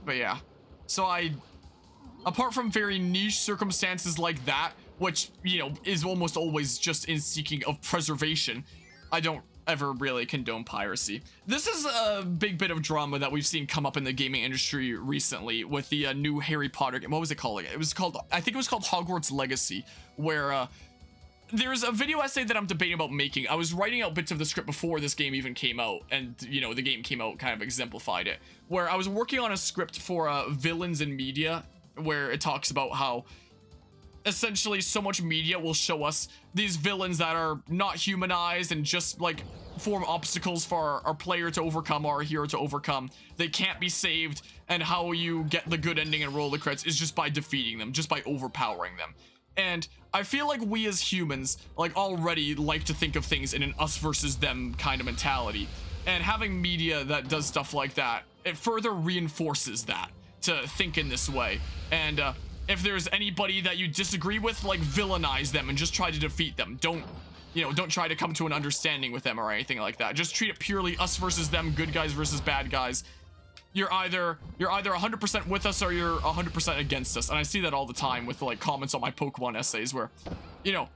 But yeah, so apart from very niche circumstances like that, which, you know, is almost always just in seeking of preservation, I don't ever really condone piracy. This is a big bit of drama that we've seen come up in the gaming industry recently with the new Harry Potter game. What was it called? I think it was called Hogwarts Legacy, where there's a video essay that I'm debating about making. I was writing out bits of the script before this game even came out, and, you know, the game came out, kind of exemplified it, where I was working on a script for villains in media, where it talks about how essentially so much media will show us these villains that are not humanized and just like form obstacles for our player to overcome, or our hero to overcome. They can't be saved, and how you get the good ending and roll the credits is just by defeating them, just by overpowering them. And I feel like we as humans like already like to think of things in an us versus them kind of mentality, and having media that does stuff like that, it further reinforces that to think in this way. And if there's anybody that you disagree with, like, villainize them and just try to defeat them. Don't try to come to an understanding with them or anything like that. Just treat it purely us versus them, good guys versus bad guys. You're either 100% with us or you're 100% against us. And I see that all the time with, like, comments on my Pokemon essays where, you know,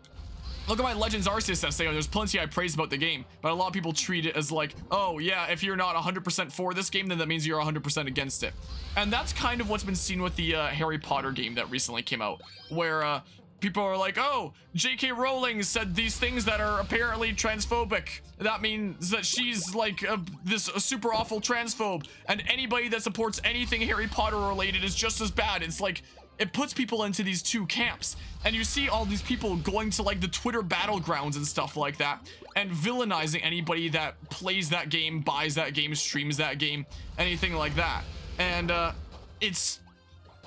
look at my Legends Arceus essay, and there's plenty I praise about the game, but a lot of people treat it as like, oh yeah, if you're not 100% for this game, then that means you're 100% against it. And that's kind of what's been seen with the Harry Potter game that recently came out, where people are like, oh, J.K. Rowling said these things that are apparently transphobic. That means that she's like this super awful transphobe, and anybody that supports anything Harry Potter related is just as bad. It's like, it puts people into these two camps, and you see all these people going to like the Twitter battlegrounds and stuff like that and villainizing anybody that plays that game, buys that game, streams that game, anything like that. And it's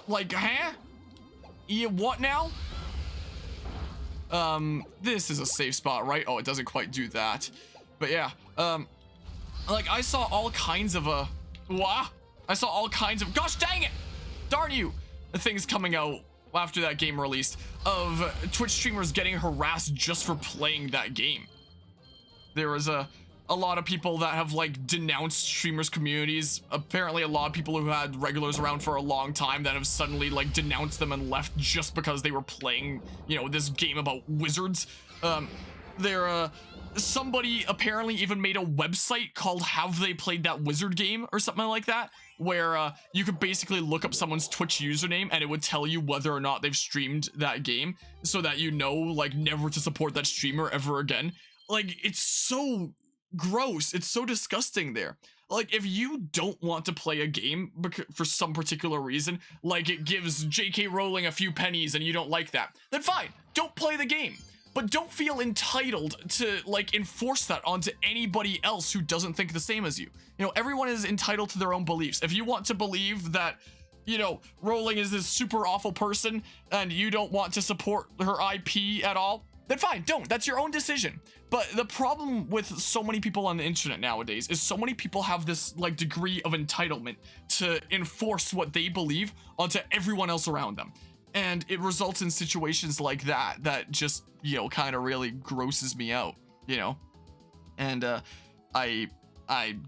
like, huh? Yeah, what now? This is a safe spot, right? Oh, it doesn't quite do that. But yeah, like I saw all kinds of gosh dang it! Darn you! Things coming out after that game released of Twitch streamers getting harassed just for playing that game. There was a lot of people that have like denounced streamers communities. Apparently a lot of people who had regulars around for a long time that have suddenly like denounced them and left just because they were playing, you know, this game about wizards. Somebody apparently even made a website called Have They Played That Wizard Game or something like that, where you could basically look up someone's Twitch username and it would tell you whether or not they've streamed that game, so that you know, like, never to support that streamer ever again. Like, it's so gross. It's so disgusting there. Like, if you don't want to play a game for some particular reason, like it gives J.K. Rowling a few pennies and you don't like that, then fine, don't play the game. But don't feel entitled to, like, enforce that onto anybody else who doesn't think the same as you. You know, everyone is entitled to their own beliefs. If you want to believe that, you know, Rowling is this super awful person and you don't want to support her IP at all, then fine, don't. That's your own decision. But the problem with so many people on the internet nowadays is so many people have this, like, degree of entitlement to enforce what they believe onto everyone else around them. And it results in situations like that just, you know, kind of really grosses me out, you know? And I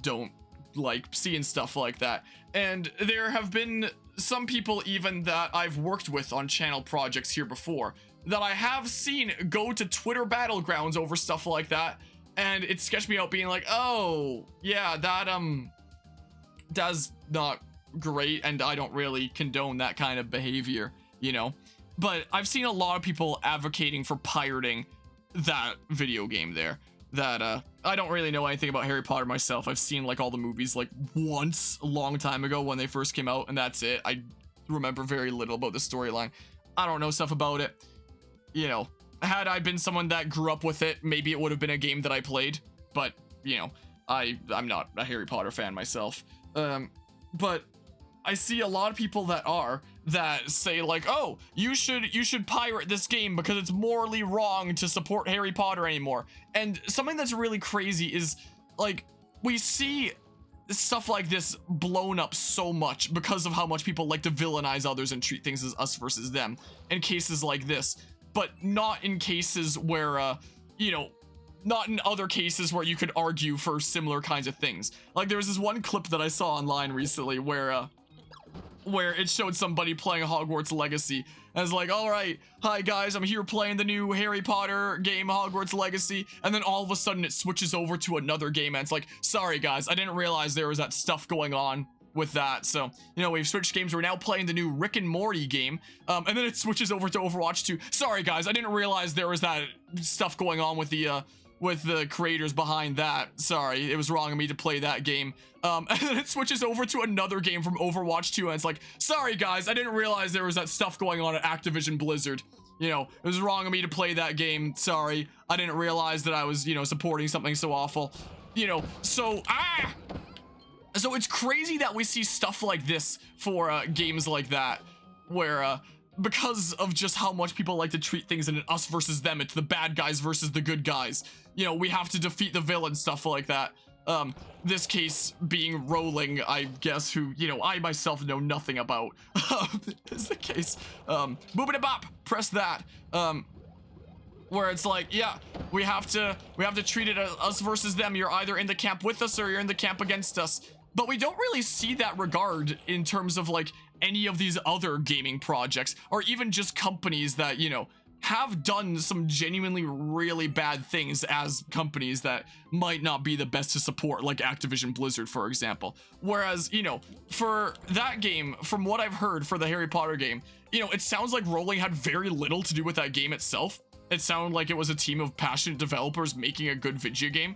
don't like seeing stuff like that. And there have been some people even that I've worked with on channel projects here before that I have seen go to Twitter battlegrounds over stuff like that. And it sketched me out being like, oh, yeah, that's not great. And I don't really condone that kind of behavior, you know? But I've seen a lot of people advocating for pirating that video game there. That, I don't really know anything about Harry Potter myself. I've seen, like, all the movies, like, once a long time ago when they first came out, and that's it. I remember very little about the storyline. I don't know stuff about it. You know, had I been someone that grew up with it, maybe it would have been a game that I played. But, you know, I'm not a Harry Potter fan myself. But I see a lot of people that say like, oh, you should pirate this game because it's morally wrong to support Harry Potter anymore. And something that's really crazy is, like, we see stuff like this blown up so much because of how much people like to villainize others and treat things as us versus them in cases like this, but not in cases where, you know, not in other cases where you could argue for similar kinds of things. Like, there was this one clip that I saw online recently where, where it showed somebody playing Hogwarts Legacy. And it's like, all right, hi guys, I'm here playing the new Harry Potter game, Hogwarts Legacy. And then all of a sudden it switches over to another game and it's like, sorry guys, I didn't realize there was that stuff going on with that. So, you know, we've switched games. We're now playing the new Rick and Morty game. And then it switches over to Overwatch 2. Sorry guys, I didn't realize there was that stuff going on with the creators behind that. Sorry, it was wrong of me to play that game. And then it switches over to another game from Overwatch 2, and it's like, sorry guys, I didn't realize there was that stuff going on at Activision Blizzard. You know, it was wrong of me to play that game. Sorry, I didn't realize that I was, you know, supporting something so awful. You know, so, So it's crazy that we see stuff like this for games like that, where, because of just how much people like to treat things in an us versus them, it's the bad guys versus the good guys. You know, we have to defeat the villain, stuff like that. This case being Rowling, I guess, who, you know, I myself know nothing about, is the case. Boop-a-da-bop, press that. Where it's like, yeah, we have to treat it as us versus them. You're either in the camp with us or you're in the camp against us. But we don't really see that regard in terms of, like, any of these other gaming projects, or even just companies that, you know, have done some genuinely really bad things as companies that might not be the best to support, like Activision Blizzard, for example. Whereas, you know, for that game, from what I've heard for the Harry Potter game, you know, it sounds like Rowling had very little to do with that game itself. It sounded like it was a team of passionate developers making a good video game.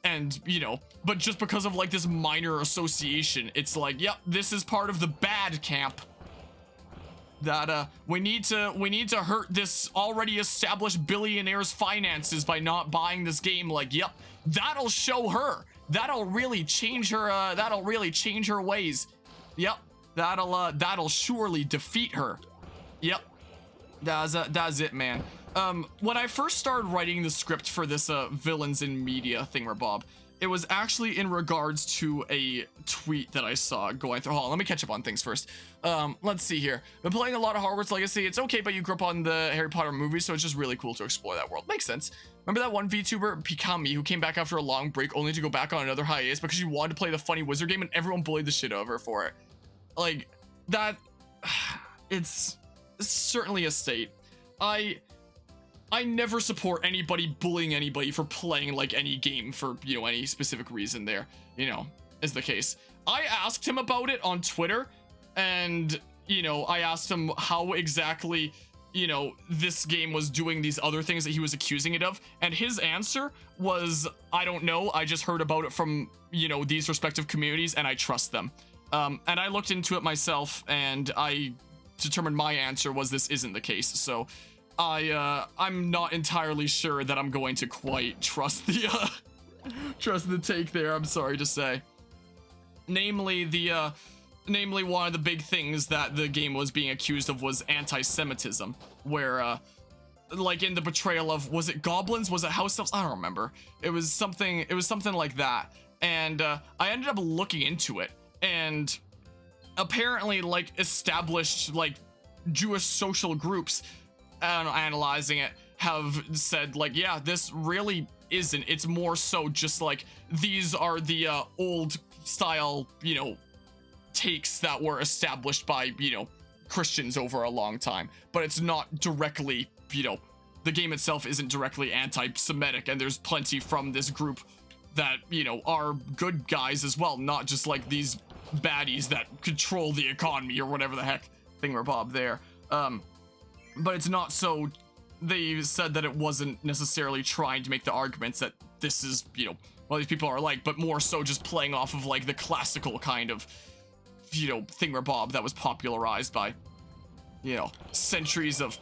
And, you know, but just because of, like, this minor association, it's like, yep, this is part of the bad camp. That, we need to hurt this already established billionaire's finances by not buying this game. Like, yep, that'll show her. That'll really change her, ways. Yep, that'll surely defeat her. Yep, that's it, man. When I first started writing the script for this, villains in media thingamabob, it was actually in regards to a tweet that I saw going through. Hold on, let me catch up on things first. Let's see here. Been playing a lot of Hogwarts Legacy. It's okay, but you grew up on the Harry Potter movies, so it's just really cool to explore that world. Makes sense. Remember that one VTuber, Pikami, who came back after a long break only to go back on another hiatus because she wanted to play the funny wizard game and everyone bullied the shit out of her for it? Like, that... It's certainly a state. I never support anybody bullying anybody for playing, like, any game for, you know, any specific reason there, you know, is the case. I asked him about it on Twitter, and, you know, I asked him how exactly, you know, this game was doing these other things that he was accusing it of, and his answer was, I don't know, I just heard about it from, you know, these respective communities, and I trust them. And I looked into it myself, and I determined my answer was this isn't the case, so... I'm not entirely sure that I'm going to quite trust the take there, I'm sorry to say. Namely, one of the big things that the game was being accused of was anti-Semitism, where, like in the portrayal of, was it goblins? Was it house elves? I don't remember. It was something like that. And, I ended up looking into it, and apparently, like, established, like, Jewish social groups, analyzing it, have said, like, yeah, this really isn't. It's more so just like these are the old style, you know, takes that were established by, you know, Christians over a long time, but it's not directly, you know, the game itself isn't directly anti-Semitic, and there's plenty from this group that, you know, are good guys as well, not just like these baddies that control the economy or whatever the heck thingamabob there. But it's not so, they said that it wasn't necessarily trying to make the arguments that this is, you know, what these people are like, but more so just playing off of, like, the classical kind of, you know, thingamabob that was popularized by, you know, centuries of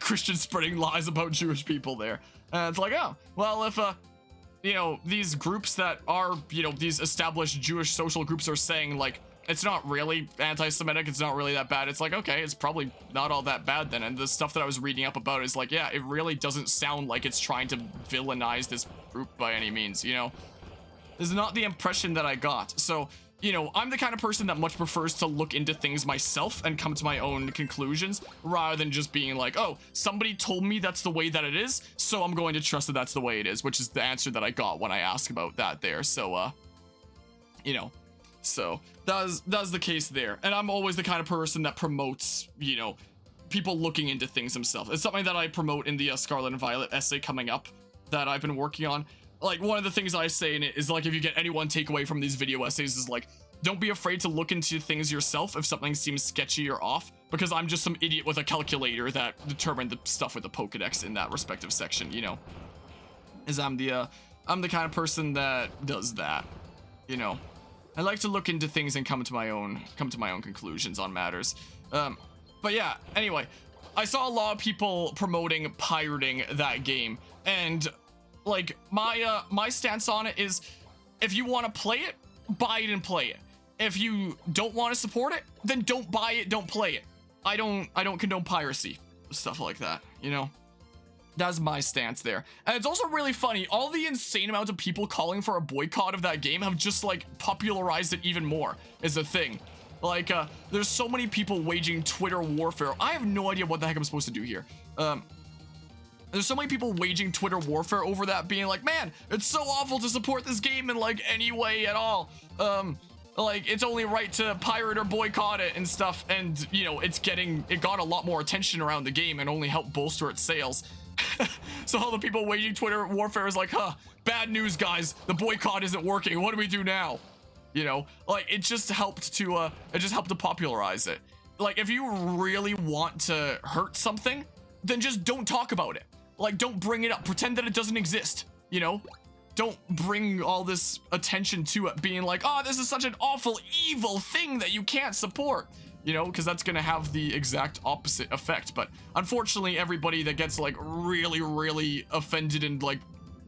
Christians spreading lies about Jewish people there. And it's like, oh, well, if, you know, these groups that are, you know, these established Jewish social groups are saying, like, it's not really anti-Semitic, it's not really that bad, it's like, okay, it's probably not all that bad then. And the stuff that I was reading up about is like, yeah, it really doesn't sound like it's trying to villainize this group by any means, you know? This is not the impression that I got. So, you know, I'm the kind of person that much prefers to look into things myself and come to my own conclusions, rather than just being like, oh, somebody told me that's the way that it is, so I'm going to trust that that's the way it is, which is the answer that I got when I asked about that there. So, you know, So that's the case there. And I'm always the kind of person that promotes, you know, people looking into things themselves. It's something that I promote in the Scarlet and Violet essay coming up that I've been working on. Like, one of the things I say in it is, like, if you get any one takeaway from these video essays is, like, don't be afraid to look into things yourself if something seems sketchy or off, because I'm just some idiot with a calculator that determined the stuff with the Pokedex in that respective section, you know? Is I'm the kind of person that does that, you know? I like to look into things and come to my own conclusions on matters. But yeah, anyway, I saw a lot of people promoting pirating that game, and like my stance on it is, if you want to play it, buy it and play it. If you don't want to support it, then don't buy it, don't play it. I don't condone piracy, stuff like that, you know? That's my stance there. And it's also really funny, all the insane amounts of people calling for a boycott of that game have just, like, popularized it even more, is the thing. Like, there's so many people waging Twitter warfare. I have no idea what the heck I'm supposed to do here. There's so many people waging Twitter warfare over that, being like, man, it's so awful to support this game in, like, any way at all. Like, it's only right to pirate or boycott it and stuff, and, you know, it got a lot more attention around the game and only helped bolster its sales. So all the people waging Twitter warfare is like, huh, bad news, guys, the boycott isn't working, what do we do now? You know, like, it just helped to popularize it. Like, if you really want to hurt something, then just don't talk about it. Like, don't bring it up, pretend that it doesn't exist, you know? Don't bring all this attention to it, being like, oh, this is such an awful, evil thing that you can't support, you know, because that's going to have the exact opposite effect. But unfortunately, everybody that gets, like, really, really offended and, like,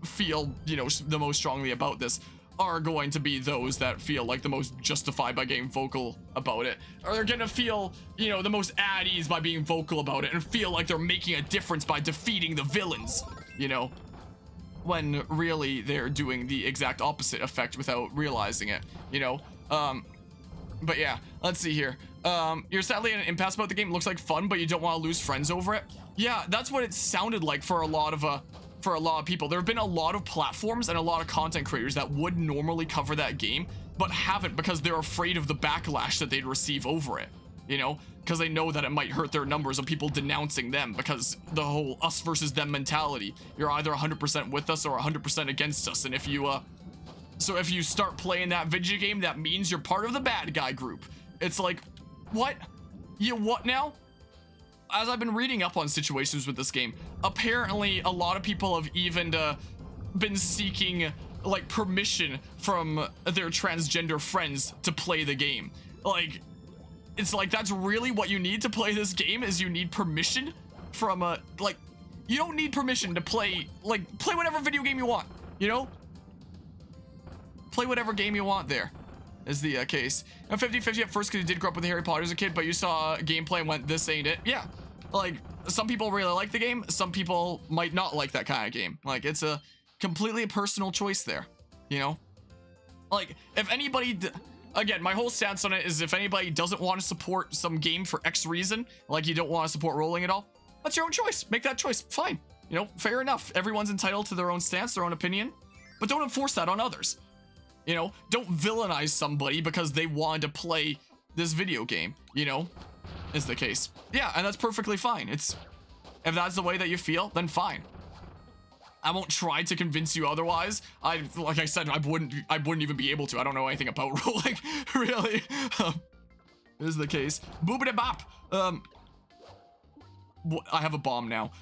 feel, you know, the most strongly about this are going to be those that feel like the most justified by getting vocal about it, or they're gonna feel, you know, the most at ease by being vocal about it and feel like they're making a difference by defeating the villains, you know, when really they're doing the exact opposite effect without realizing it, you know? But yeah, let's see here. You're sadly in an impasse about the game. It looks like fun, but you don't want to lose friends over it. Yeah, that's what it sounded like for a lot of people. There have been a lot of platforms and a lot of content creators that would normally cover that game, but haven't, because they're afraid of the backlash that they'd receive over it, you know, because they know that it might hurt their numbers of people denouncing them, because the whole us versus them mentality. You're either 100% with us or 100% against us, and if you so if you start playing that video game, that means you're part of the bad guy group. It's like, what? You what now? As I've been reading up on situations with this game, apparently a lot of people have even been seeking, like, permission from their transgender friends to play the game. Like, it's like, that's really what you need to play this game, is you need permission from like, you don't need permission to play, like, play whatever video game you want, you know? Play whatever game you want there. Is the case. Now 50-50 at first, because you did grow up with Harry Potter as a kid, but you saw gameplay and went, this ain't it. Yeah, like, some people really like the game, some people might not like that kind of game. Like, it's a completely personal choice there, you know? Like, if anybody, again, my whole stance on it is, if anybody doesn't want to support some game for X reason, like you don't want to support rolling at all, that's your own choice. Make that choice, fine. You know, fair enough. Everyone's entitled to their own stance, their own opinion, but don't enforce that on others. You know, don't villainize somebody because they wanted to play this video game, you know, is the case. Yeah, and that's perfectly fine. If that's the way that you feel, then fine. I won't try to convince you otherwise. Like I said, I wouldn't even be able to. I don't know anything about rolling, really. Is the case. Boobity bop. I have a bomb now.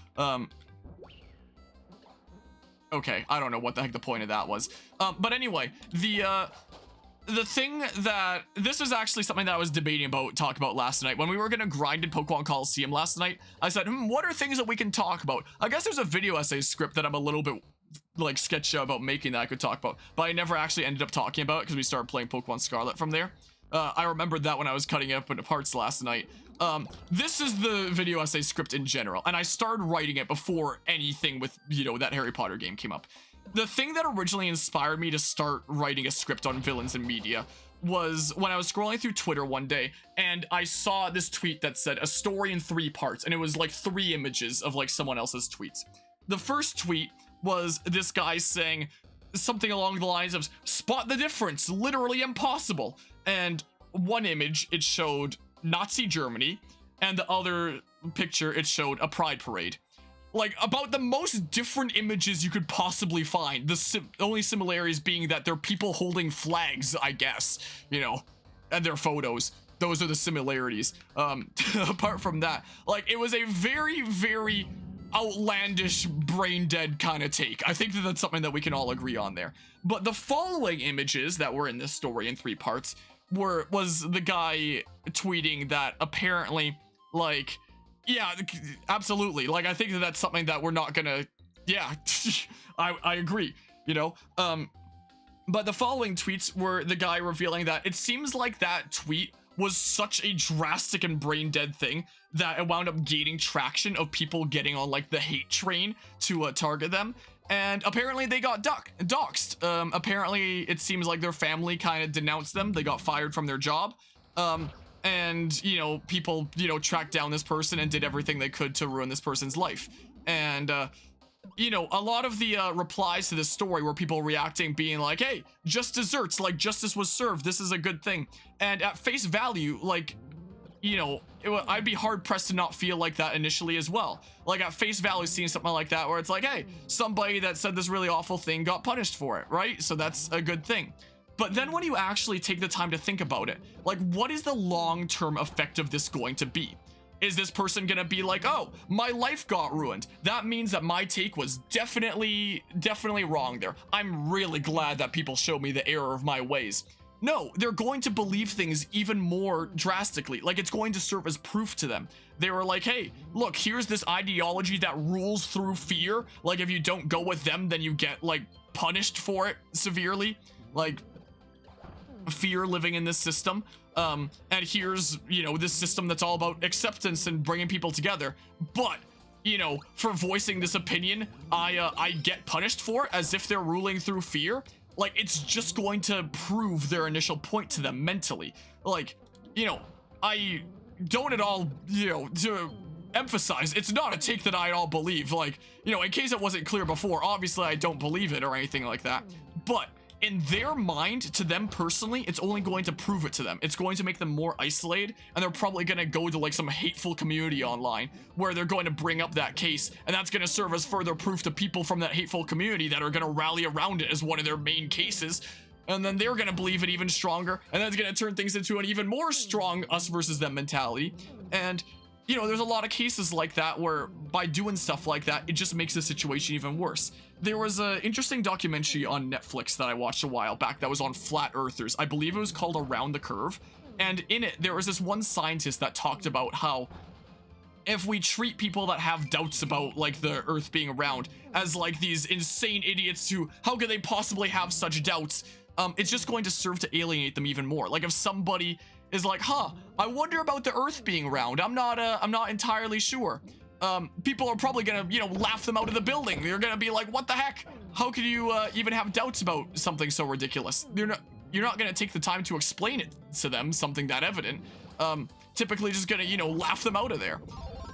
Okay, I don't know what the heck the point of that was. But anyway, the thing that, this is actually something that I was debating about, talk about last night. When we were gonna grind in Pokemon Coliseum last night, I said, what are things that we can talk about? I guess there's a video essay script that I'm a little bit, like, sketchy about making that I could talk about, but I never actually ended up talking about it because we started playing Pokemon Scarlet from there. I remembered that when I was cutting it up into parts last night. This is the video essay script in general, and I started writing it before anything with, you know, that Harry Potter game came up. The thing that originally inspired me to start writing a script on villains in media was when I was scrolling through Twitter one day, and I saw this tweet that said a story in 3 parts, and it was like 3 images of, like, someone else's tweets. The first tweet was this guy saying something along the lines of, spot the difference, literally impossible. And one image, it showed Nazi Germany, and the other picture, it showed a pride parade. Like, about the most different images you could possibly find. The only similarities being that they're people holding flags, I guess, you know, and their photos. Those are the similarities. Apart from that, like, it was a very, very outlandish, brain dead kind of take. I think that that's something that we can all agree on there. But the following images that were in this story in 3 parts was the guy tweeting that apparently, like, yeah, absolutely. Like, I think that that's something that we're not gonna, yeah, I agree, you know? But the following tweets were the guy revealing that it seems like that tweet was such a drastic and brain dead thing that it wound up gaining traction of people getting on, like, the hate train to target them. And apparently they got doxxed. Apparently it seems like their family kind of denounced them. They got fired from their job. And, you know, people, you know, tracked down this person and did everything they could to ruin this person's life. And, you know, a lot of the replies to this story were people reacting, being like, hey, just desserts, like, justice was served, this is a good thing. And at face value, like, you know, I'd be hard-pressed to not feel like that initially as well. Like, at face value, seeing something like that where it's like, hey, somebody that said this really awful thing got punished for it, right? So that's a good thing. But then when you actually take the time to think about it, like, what is the long-term effect of this going to be? Is this person gonna be like, oh, my life got ruined? That means that my take was definitely wrong there. I'm really glad that people showed me the error of my ways. No, they're going to believe things even more drastically. Like, it's going to serve as proof to them. They were like, hey, look, here's this ideology that rules through fear. Like, if you don't go with them, then you get, like, punished for it severely. Like, fear living in this system. And here's, you know, this system that's all about acceptance and bringing people together. But, you know, for voicing this opinion, I get punished for it as if they're ruling through fear. Like, it's just going to prove their initial point to them mentally. Like, you know, I don't at all, you know, to emphasize, it's not a take that I at all believe. Like, you know, in case it wasn't clear before, obviously I don't believe it or anything like that. But in their mind, to them personally, it's only going to prove it to them. It's going to make them more isolated, and they're probably going to go to, like, some hateful community online where they're going to bring up that case, and that's going to serve as further proof to people from that hateful community that are going to rally around it as one of their main cases. And then they're going to believe it even stronger, and that's going to turn things into an even more strong us versus them mentality. And, you know, there's a lot of cases like that where by doing stuff like that, it just makes the situation even worse. There was an interesting documentary on Netflix that I watched a while back that was on flat earthers. I believe it was called Around the Curve. And in it, there was this one scientist that talked about how if we treat people that have doubts about, like, the earth being round as, like, these insane idiots who, how could they possibly have such doubts? It's just going to serve to alienate them even more. Like, if somebody is like, huh, I wonder about the earth being round. I'm not entirely sure. People are probably gonna, you know, laugh them out of the building. They're gonna be like, what the heck? How could you even have doubts about something so ridiculous? You're not gonna take the time to explain it to them, something that evident. Typically just gonna, you know, laugh them out of there.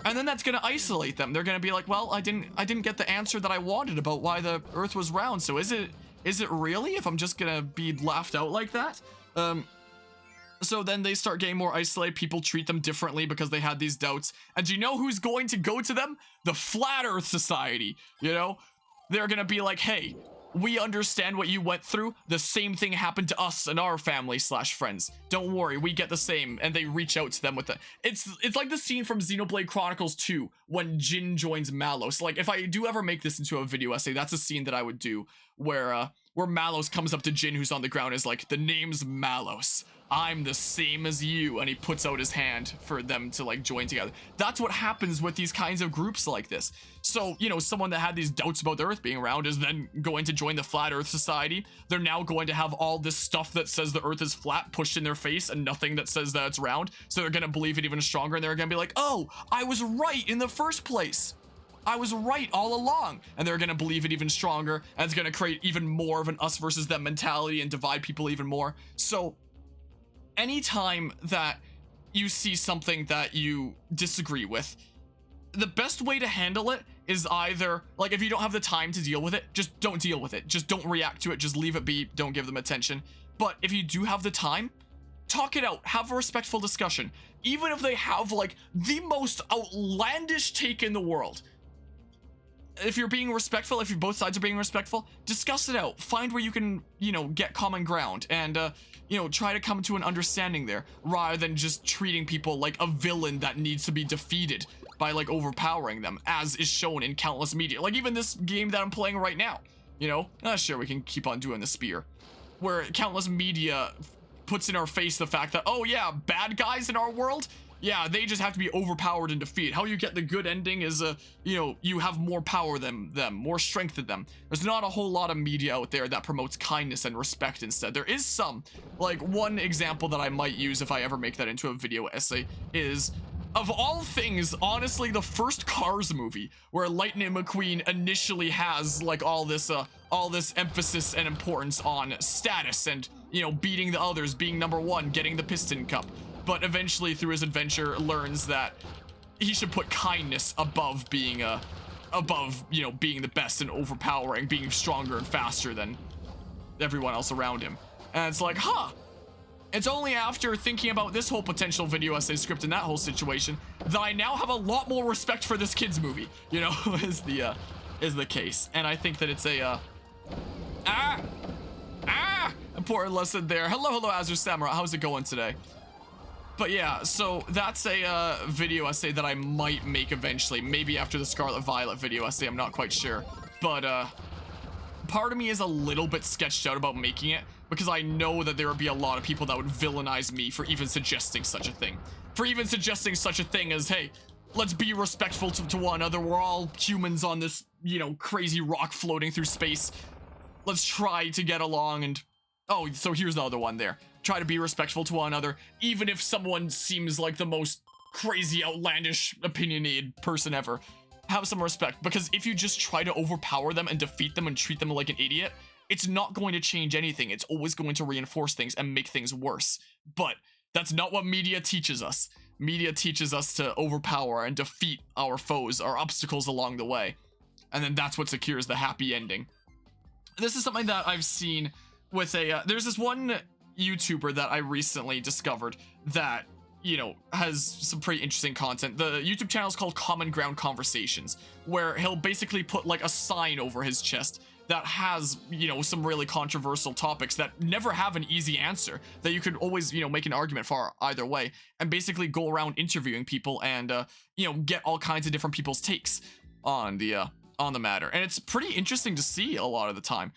And then that's gonna isolate them. They're gonna be like, well, I didn't get the answer that I wanted about why the earth was round. So is it really, if I'm just gonna be laughed out like that? So then they start getting more isolated. People treat them differently because they had these doubts. And do you know who's going to go to them? The Flat Earth Society, you know? They're gonna be like, hey, we understand what you went through. The same thing happened to us and our family / friends. Don't worry, we get the same. And they reach out to them with the... It's like the scene from Xenoblade Chronicles 2 when Jin joins Malos. Like, if I do ever make this into a video essay, that's a scene that I would do where Malos comes up to Jin, who's on the ground, and is like, the name's Malos. I'm the same as you, and he puts out his hand for them to, like, join together. That's what happens with these kinds of groups like this. So, you know, someone that had these doubts about the earth being round is then going to join the Flat Earth Society. They're now going to have all this stuff that says the earth is flat pushed in their face and nothing that says that it's round. So they're gonna believe it even stronger, and they're gonna be like, oh, I was right in the first place. I was right all along. And they're gonna believe it even stronger, and it's gonna create even more of an us versus them mentality and divide people even more. So anytime that you see something that you disagree with, the best way to handle it is either, like, if you don't have the time to deal with it, just don't deal with it. Just don't react to it. Just leave it be. Don't give them attention. But if you do have the time, talk it out, have a respectful discussion. Even if they have like the most outlandish take in the world, if you're being respectful, if both sides are being respectful, discuss it out, find where you can, you know, get common ground, and you know, try to come to an understanding there, rather than just treating people like a villain that needs to be defeated by like overpowering them, as is shown in countless media. Like even this game that I'm playing right now, you know, sure, we can keep on doing the spear, where countless media puts in our face the fact that, oh yeah, bad guys in our world, yeah, they just have to be overpowered and defeated. How you get the good ending is, you know, you have more power than them, more strength than them. There's not a whole lot of media out there that promotes kindness and respect instead. There is some. Like, one example that I might use if I ever make that into a video essay is, of all things, honestly, the first Cars movie, where Lightning McQueen initially has, like, all this emphasis and importance on status and, you know, beating the others, being number one, getting the Piston Cup. But eventually, through his adventure, learns that he should put kindness above being you know, being the best and overpowering, being stronger and faster than everyone else around him. And it's like, huh. It's only after thinking about this whole potential video essay script and that whole situation that I now have a lot more respect for this kid's movie, you know, is the case. And I think that it's a important lesson there. Hello, Azure Samurai. How's it going today? But yeah, so that's a video essay that I might make eventually, maybe after the Scarlet Violet video essay, I'm not quite sure. But part of me is a little bit sketched out about making it, because I know that there would be a lot of people that would villainize me for even suggesting such a thing. For even suggesting such a thing as, hey, let's be respectful to one another, we're all humans on this, you know, crazy rock floating through space. Let's try to get along and... Oh, so here's the other one there. Try to be respectful to one another, even if someone seems like the most crazy, outlandish, opinionated person ever. Have some respect, because if you just try to overpower them and defeat them and treat them like an idiot, it's not going to change anything. It's always going to reinforce things and make things worse. But that's not what media teaches us. Media teaches us to overpower and defeat our foes, our obstacles along the way. And then that's what secures the happy ending. This is something that I've seen with there's this one YouTuber that I recently discovered that, you know, has some pretty interesting content. The YouTube channel is called Common Ground Conversations, where he'll basically put like a sign over his chest that has, you know, some really controversial topics that never have an easy answer, that you could always, you know, make an argument for either way, and basically go around interviewing people and, you know, get all kinds of different people's takes on the matter. And it's pretty interesting to see a lot of the time.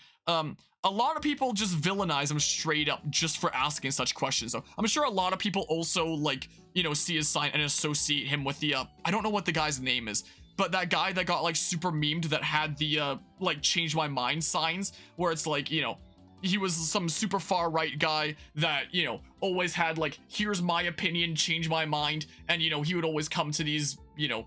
A lot of people just villainize him straight up just for asking such questions. So I'm sure a lot of people also, like, you know, see his sign and associate him with the, I don't know what the guy's name is, but that guy that got, like, super memed that had the, like, change my mind signs, where it's like, you know, he was some super far right guy that, you know, always had, like, here's my opinion, change my mind, and, you know, he would always come to these, you know,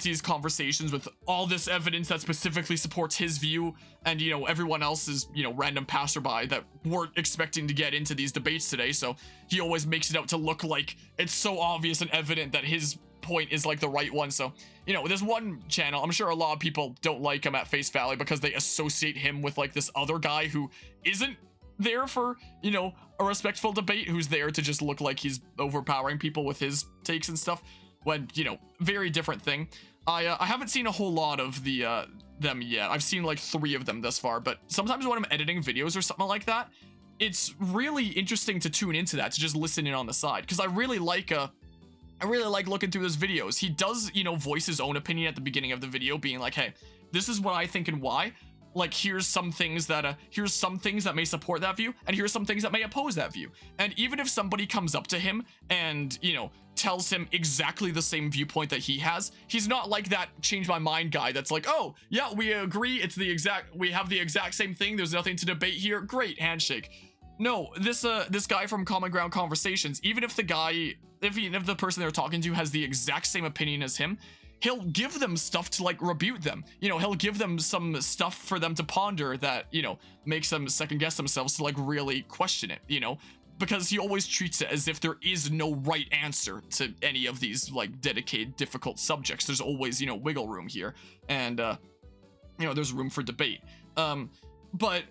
these conversations with all this evidence that specifically supports his view, and, you know, everyone else is, you know, random passerby that weren't expecting to get into these debates today, so he always makes it out to look like it's so obvious and evident that his point is, like, the right one. So, you know, there's one channel, I'm sure a lot of people don't like him at face value because they associate him with, like, this other guy who isn't there for, you know, a respectful debate, who's there to just look like he's overpowering people with his takes and stuff. When, you know, very different thing. I haven't seen a whole lot of them yet. I've seen like 3 of them thus far, but sometimes when I'm editing videos or something like that, it's really interesting to tune into that, to just listen in on the side, because I really like looking through his videos. He does, you know, voice his own opinion at the beginning of the video, being like, hey, this is what I think and why. Like, here's some things that may support that view, and here's some things that may oppose that view. And even if somebody comes up to him and, you know, tells him exactly the same viewpoint that he has, he's not like that change my mind guy that's like, oh yeah, we agree, we have the exact same thing, there's nothing to debate here, great, handshake. No, this guy from Common Ground Conversations, even if the person they're talking to has the exact same opinion as him, he'll give them stuff to, like, rebuke them. You know, he'll give them some stuff for them to ponder that, you know, makes them second guess themselves, to, like, really question it, you know, because he always treats it as if there is no right answer to any of these, like, dedicated, difficult subjects. There's always, you know, wiggle room here, and, you know, there's room for debate. But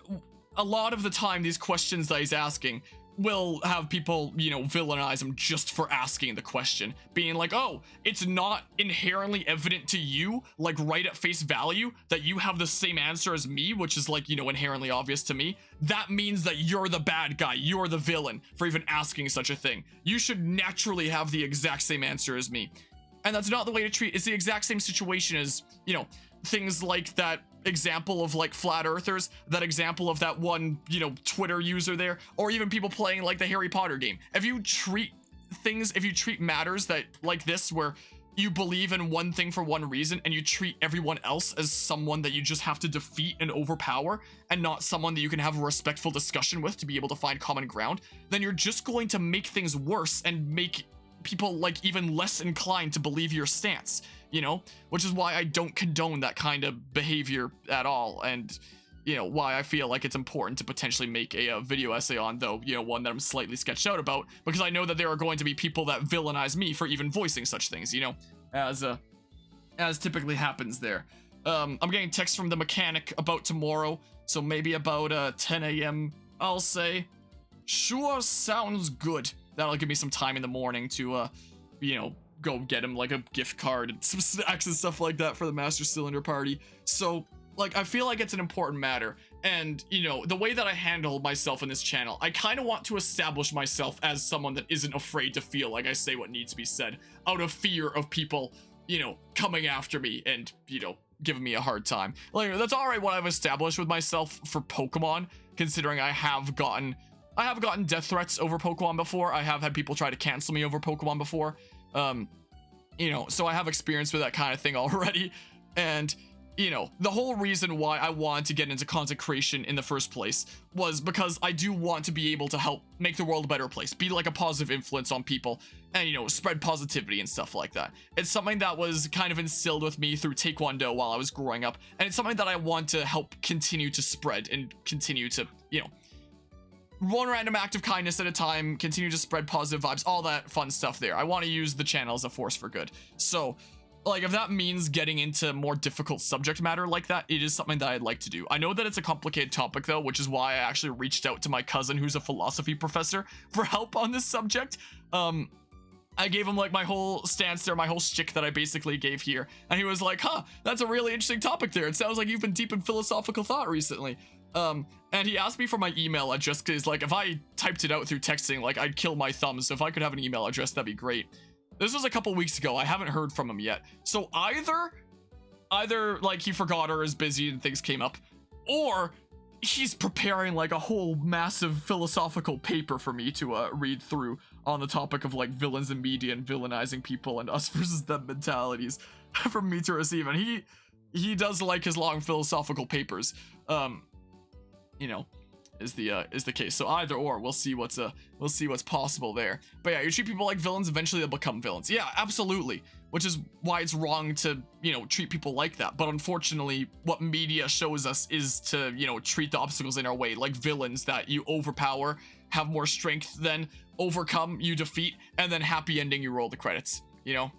a lot of the time, these questions that he's asking will have people, you know, villainize him just for asking the question, being like, oh, it's not inherently evident to you, like right at face value, that you have the same answer as me, which is like, you know, inherently obvious to me. That means that you're the bad guy, you're the villain for even asking such a thing. You should naturally have the exact same answer as me. And that's not the way to treat, it's the exact same situation as, you know, things like that example of like flat earthers, that example of that one, you know, Twitter user there, or even people playing like the Harry Potter game. If you treat matters that like this, where you believe in one thing for one reason and you treat everyone else as someone that you just have to defeat and overpower, and not someone that you can have a respectful discussion with to be able to find common ground, then you're just going to make things worse and make people like even less inclined to believe your stance, you know, which is why I don't condone that kind of behavior at all. And, you know, why I feel like it's important to potentially make a video essay on, though, you know, one that I'm slightly sketched out about, because I know that there are going to be people that villainize me for even voicing such things, you know, as typically happens there. I'm getting text from the mechanic about tomorrow, so maybe about 10 a.m. I'll say. Sure, sounds good. That'll give me some time in the morning to, you know, go get him like a gift card and some snacks and stuff like that for the Master Cylinder party. So, like, I feel like it's an important matter. And, you know, the way that I handle myself in this channel, I kind of want to establish myself as someone that isn't afraid to feel like I say what needs to be said, out of fear of people, you know, coming after me and, you know, giving me a hard time. Like, that's alright what I've established with myself for Pokemon, considering I have gotten death threats over Pokemon before. I have had people try to cancel me over Pokemon before. You know, so I have experience with that kind of thing already. And, you know, the whole reason why I wanted to get into content creation in the first place was because I do want to be able to help make the world a better place, be like a positive influence on people, and, you know, spread positivity and stuff like that. It's something that was kind of instilled with me through Taekwondo while I was growing up, and it's something that I want to help continue to spread and continue to, you know, one random act of kindness at a time, continue to spread positive vibes, all that fun stuff there. I want to use the channel as a force for good. So, like, if that means getting into more difficult subject matter like that, it is something that I'd like to do. I know that it's a complicated topic, though, which is why I actually reached out to my cousin, who's a philosophy professor, for help on this subject. I gave him, like, my whole stance there, my whole shtick that I basically gave here, and he was like, huh, that's a really interesting topic there. It sounds like you've been deep in philosophical thought recently. And he asked me for my email address, because, like, if I typed it out through texting, like, I'd kill my thumb, so if I could have an email address, that'd be great. This was a couple weeks ago. I haven't heard from him yet. So either like, he forgot or is busy and things came up, or he's preparing, like, a whole massive philosophical paper for me to read through on the topic of, like, villains in media and villainizing people and us versus them mentalities for me to receive. And he does like his long philosophical papers. You know, is the case. So either or, we'll see what's possible there. But yeah, you treat people like villains, eventually they'll become villains. Yeah, absolutely. Which is why it's wrong to, you know, treat people like that. But unfortunately, what media shows us is to, you know, treat the obstacles in our way like villains that you overpower, have more strength than, overcome, you defeat, and then happy ending, you roll the credits, you know,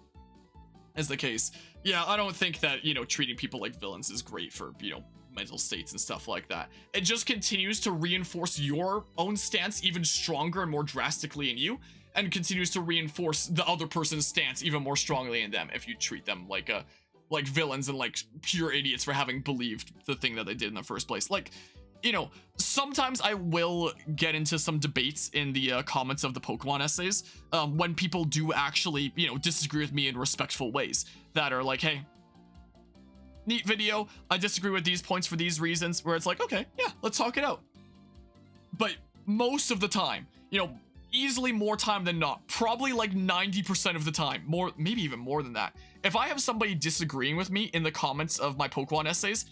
is the case. Yeah, I don't think that, you know, treating people like villains is great for, you know, mental states and stuff like that. It just continues to reinforce your own stance even stronger and more drastically in you, and continues to reinforce the other person's stance even more strongly in them if you treat them like villains and like pure idiots for having believed the thing that they did in the first place. Like, you know, sometimes I will get into some debates in the comments of the Pokemon essays when people do actually, you know, disagree with me in respectful ways that are like, hey, neat video, I disagree with these points for these reasons, where it's like, okay, yeah, let's talk it out. But most of the time, you know, easily more time than not, probably like 90% of the time, more, maybe even more than that, if I have somebody disagreeing with me in the comments of my Pokemon essays,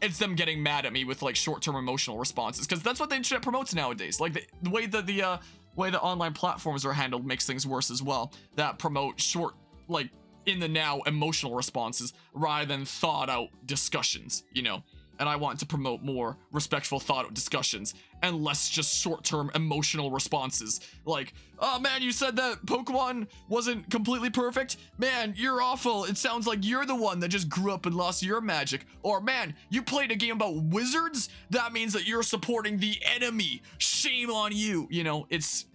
it's them getting mad at me with like short-term emotional responses, because that's what the internet promotes nowadays. Like the way that the way the online platforms are handled makes things worse as well, that promote short, like, in the now emotional responses rather than thought out discussions, you know. and I want to promote more respectful thought discussions and less just short-term emotional responses. Like, oh man, you said that Pokemon wasn't completely perfect? Man, you're awful. It sounds like you're the one that just grew up and lost your magic. Or man, you played a game about wizards? That means that you're supporting the enemy. Shame on you. You know, it's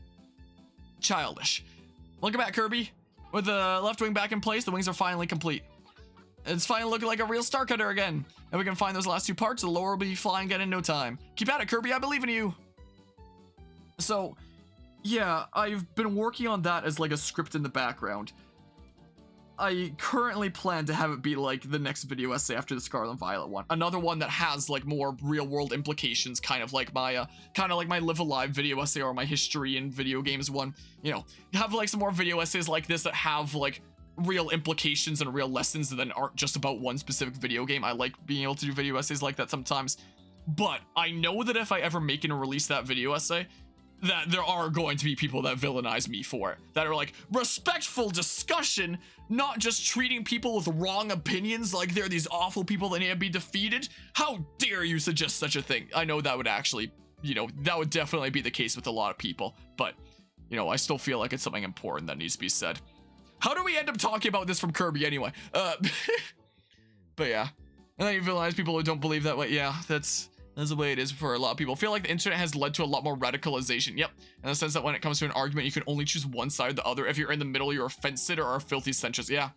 childish. Welcome back, Kirby. With the left wing back in place, the wings are finally complete. It's finally looking like a real star cutter again. And we can find those last two parts, the lower will be flying again in no time. Keep at it, Kirby, I believe in you. So, yeah, I've been working on that as like a script in the background. I currently plan to have it be like the next video essay after the Scarlet and Violet one. Another one that has like more real world implications, kind of like my Live Alive video essay or my history in video games one. You know, have like some more video essays like this that have like real implications and real lessons that aren't just about one specific video game. I like being able to do video essays like that sometimes. But I know that if I ever make and release that video essay, that there are going to be people that villainize me for it. That are like, respectful discussion, not just treating people with wrong opinions like they're these awful people that need to be defeated. How dare you suggest such a thing? I know that would actually, you know, that would definitely be the case with a lot of people. But, you know, I still feel like it's something important that needs to be said. How do we end up talking about this from Kirby anyway? But yeah. And then you villainize people who don't believe that way. Yeah, that's the way it is for a lot of people. I feel like the internet has led to a lot more radicalization. Yep. In the sense that when it comes to an argument, you can only choose one side or the other. If you're in the middle, you're a fence sitter or a filthy centrist. Yeah.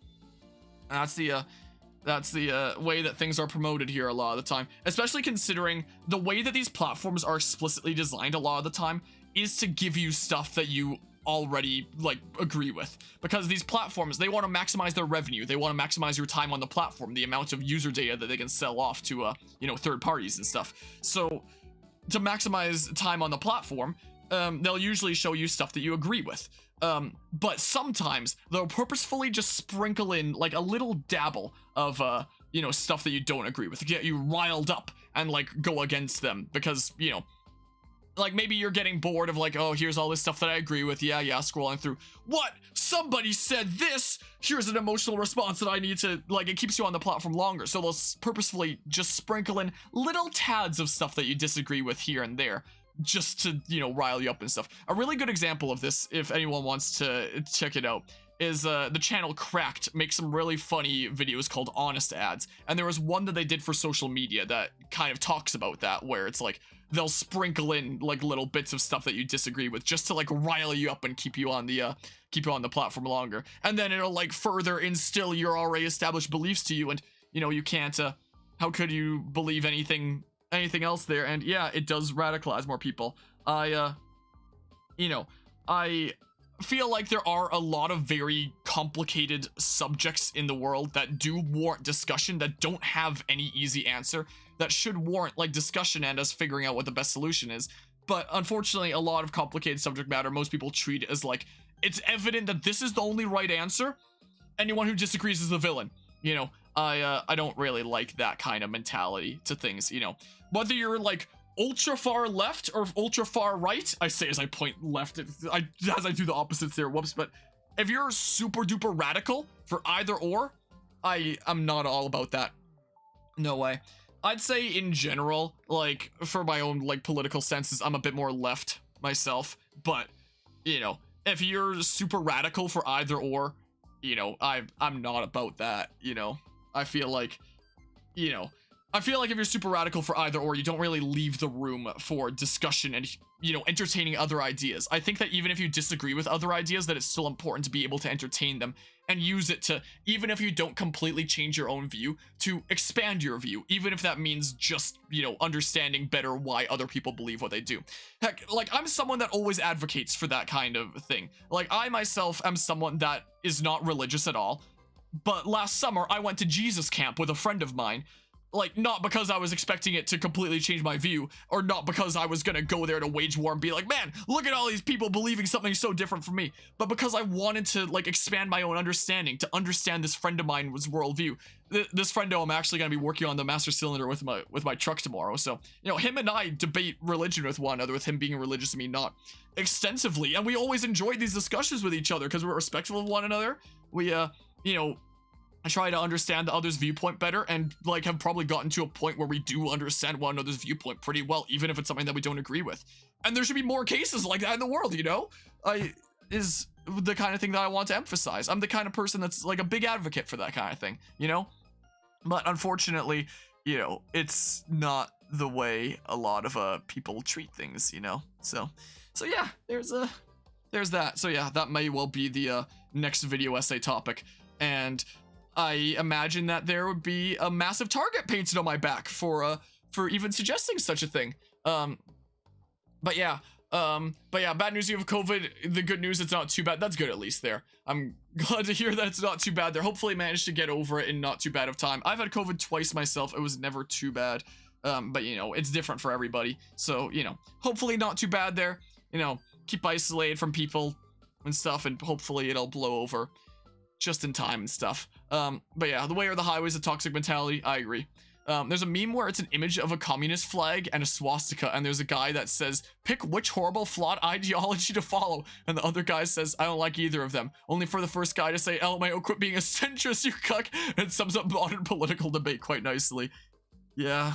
That's the way that things are promoted here a lot of the time. Especially considering the way that these platforms are explicitly designed a lot of the time is to give you stuff that you already like agree with, because these platforms, they want to maximize their revenue, they want to maximize your time on the platform, the amount of user data that they can sell off to you know, third parties and stuff. So to maximize time on the platform, they'll usually show you stuff that you agree with, but sometimes they'll purposefully just sprinkle in like a little dabble of you know, stuff that you don't agree with to get you riled up and like go against them, because, you know, like maybe you're getting bored of like, oh, here's all this stuff that I agree with. Yeah, scrolling through. What? Somebody said this. Here's an emotional response that I need to, like, it keeps you on the platform longer. So they'll purposefully just sprinkle in little tads of stuff that you disagree with here and there, just to, you know, rile you up and stuff. A really good example of this, if anyone wants to check it out, is the channel Cracked makes some really funny videos called Honest Ads. And there was one that they did for social media that kind of talks about that, where it's like, they'll sprinkle in like little bits of stuff that you disagree with just to like rile you up and keep you on the platform longer. And then it'll like further instill your already established beliefs to you, and you know, you can't how could you believe anything else there? And yeah, it does radicalize more people. You know, I feel like there are a lot of very complicated subjects in the world that do warrant discussion, that don't have any easy answer, that should warrant like discussion and us figuring out what the best solution is. But unfortunately, a lot of complicated subject matter, most people treat it as like, it's evident that this is the only right answer. Anyone who disagrees is the villain. You know, I don't really like that kind of mentality to things, you know. Whether you're like ultra far left or ultra far right, I say as I point left, as I do the opposites there, whoops, but if you're super duper radical for either or, I'm not all about that. No way. I'd say in general, like for my own like political senses, I'm a bit more left myself, but you know, if you're super radical for either or, you know, I'm not about that, you know. I feel like if you're super radical for either or, you don't really leave the room for discussion and, you know, entertaining other ideas. I think that even if you disagree with other ideas, that it's still important to be able to entertain them and use it to, even if you don't completely change your own view, to expand your view, even if that means just, you know, understanding better why other people believe what they do. Heck, like, I'm someone that always advocates for that kind of thing. Like, I myself am someone that is not religious at all, but last summer I went to Jesus camp with a friend of mine. Like, not because I was expecting it to completely change my view, or not because I was gonna go there to wage war and be like, man, look at all these people believing something so different from me, but because I wanted to, like, expand my own understanding, to understand this friend of mine's worldview. This friendo I'm actually gonna be working on the master cylinder with my truck tomorrow, so, you know, him and I debate religion with one another, with him being religious and me not, extensively, and we always enjoyed these discussions with each other because we're respectful of one another. We, you know, try to understand the other's viewpoint better, and like have probably gotten to a point where we do understand one another's viewpoint pretty well, even if it's something that we don't agree with. And there should be more cases like that in the world, you know? Is the kind of thing that I want to emphasize. I'm the kind of person that's like a big advocate for that kind of thing, you know? But unfortunately, you know, it's not the way a lot of people treat things, you know? So yeah, there's that. So yeah, that may well be the next video essay topic. And I imagine that there would be a massive target painted on my back for even suggesting such a thing. But yeah, bad news, you have COVID. The good news, it's not too bad. That's good, at least there. I'm glad to hear that it's not too bad there. Hopefully managed to get over it in not too bad of time. I've had COVID twice myself. It was never too bad. But you know, it's different for everybody. So, you know, hopefully not too bad there. You know, keep isolated from people and stuff, and hopefully it'll blow over just in time and stuff. But yeah, the way or the highways of toxic mentality, I agree. There's a meme where it's an image of a communist flag and a swastika, and there's a guy that says, pick which horrible, flawed ideology to follow, and the other guy says, I don't like either of them. Only for the first guy to say, LMAO, quit being a centrist, you cuck, and sums up modern political debate quite nicely. Yeah.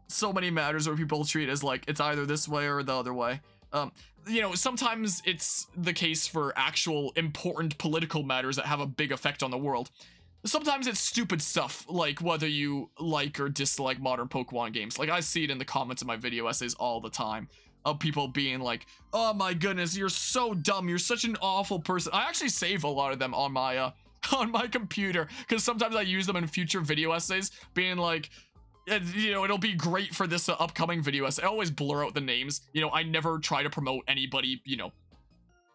So many matters where people treat it as like, it's either this way or the other way. You know, sometimes it's the case for actual important political matters that have a big effect on the world. Sometimes it's stupid stuff, like whether you like or dislike modern Pokemon games. Like, I see it in the comments of my video essays all the time, of people being like, oh my goodness, you're so dumb, you're such an awful person. I actually save a lot of them on my computer, because sometimes I use them in future video essays, being like, you know, it'll be great for this upcoming video essay. I always blur out the names. You know, I never try to promote anybody, you know,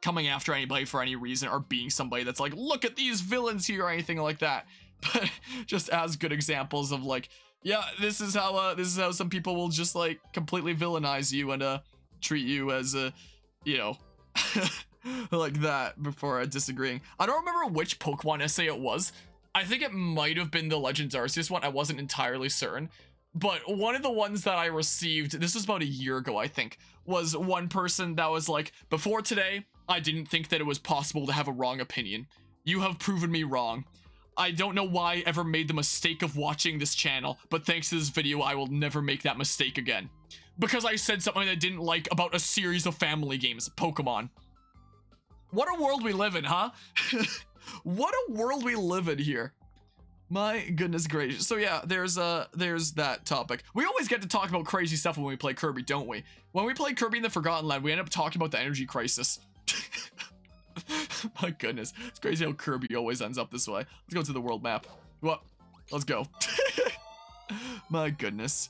coming after anybody for any reason, or being somebody that's like, look at these villains here, or anything like that. But just as good examples of like, yeah, this is how some people will just like completely villainize you and treat you as you know, like that, before disagreeing. I don't remember which Pokemon essay it was. I think it might have been the Legends Arceus one. I wasn't entirely certain. But one of the ones that I received, this was about a year ago, I think, was one person that was like, before today, I didn't think that it was possible to have a wrong opinion. You have proven me wrong. I don't know why I ever made the mistake of watching this channel, but thanks to this video, I will never make that mistake again. Because I said something I didn't like about a series of family games, Pokemon. What a world we live in, huh? What a world we live in here. My goodness gracious. So yeah, there's that topic. We always get to talk about crazy stuff when we play Kirby, don't we? When we play Kirby in the Forgotten Land, we end up talking about the energy crisis. My goodness. It's crazy how Kirby always ends up this way. Let's go to the world map. What? Let's go. My goodness.